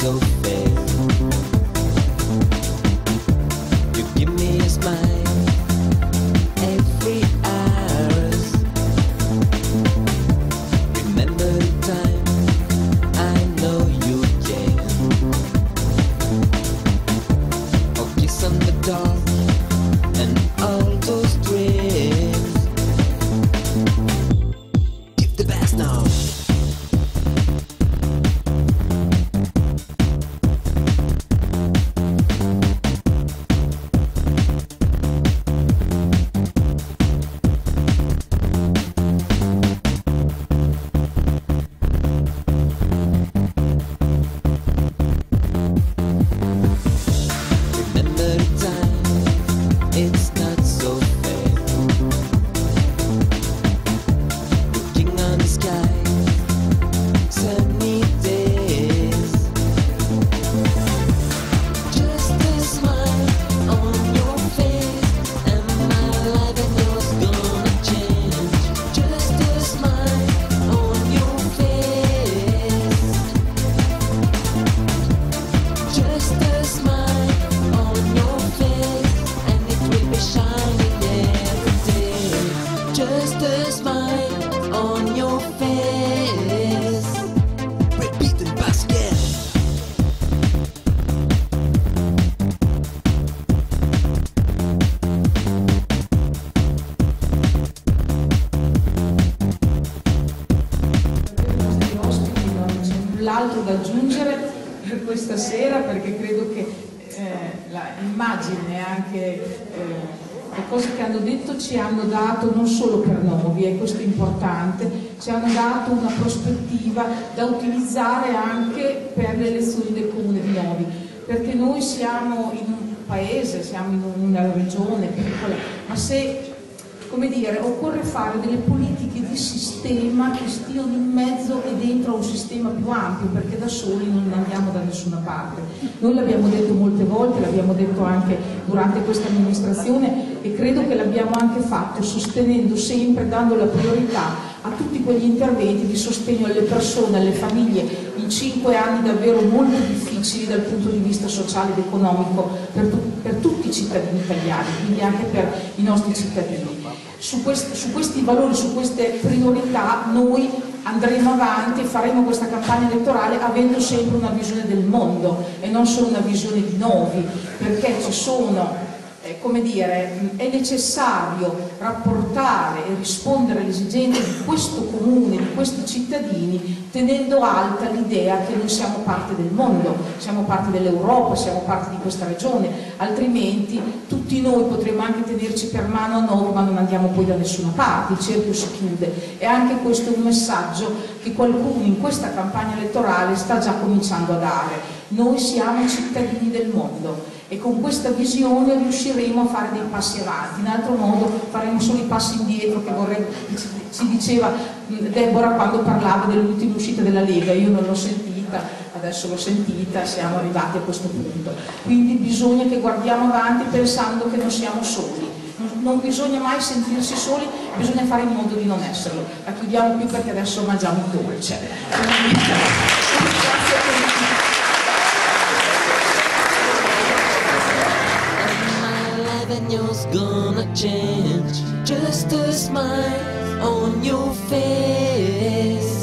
your face. You give me a smile every hours. Remember the time I know you can. Oh, kiss on the dark and all those dreams. Give the best now. Remember the time, it's not so fair. Looking on the sky, sunny days. Just a smile on your face, and my life and yours gonna change. Just a smile on your face. Just a smile on your face, and it will be shining every day. Just a smile on your face. Repeat and pass again. I nostri ospiti non c'è null'altro da aggiungere per questa sera, perché credo che l'immagine e anche le cose che hanno detto ci hanno dato, non solo per Novi, e questo è importante, ci hanno dato una prospettiva da utilizzare anche per le elezioni del Comune di Novi, perché noi siamo in un paese, siamo in una regione piccola, ma se, come dire, occorre fare delle politiche di sistema che stiano in mezzo e dentro a un sistema più ampio, perché da soli non andiamo da nessuna parte. Noi l'abbiamo detto molte volte, l'abbiamo detto anche durante questa amministrazione, e credo che l'abbiamo anche fatto sostenendo sempre, dando la priorità a tutti quegli interventi di sostegno alle persone, alle famiglie, in 5 anni davvero molto difficili dal punto di vista sociale ed economico per tutti i cittadini italiani, quindi anche per i nostri cittadini. Su questi valori, su queste priorità noi andremo avanti e faremo questa campagna elettorale avendo sempre una visione del mondo e non solo una visione di Novi, perché ci sono, come dire, è necessario rapportare e rispondere alle esigenze di questo comune, di questi cittadini, tenendo alta l'idea che noi siamo parte del mondo, siamo parte dell'Europa, siamo parte di questa regione, altrimenti tutti noi potremmo anche tenerci per mano a Novi, ma non andiamo poi da nessuna parte, il cerchio si chiude. E anche questo è un messaggio che qualcuno in questa campagna elettorale sta già cominciando a dare. Noi siamo cittadini del mondo e con questa visione riusciremo a fare dei passi avanti, in altro modo faremo solo i passi indietro che ci diceva Deborah quando parlava dell'ultima uscita della Lega. Io non l'ho sentita, adesso l'ho sentita, siamo arrivati a questo punto. Quindi bisogna che guardiamo avanti pensando che non siamo soli, non bisogna mai sentirsi soli, bisogna fare in modo di non esserlo. La chiudiamo qui perché adesso mangiamo il dolce. And yours gonna change. Just a smile on your face.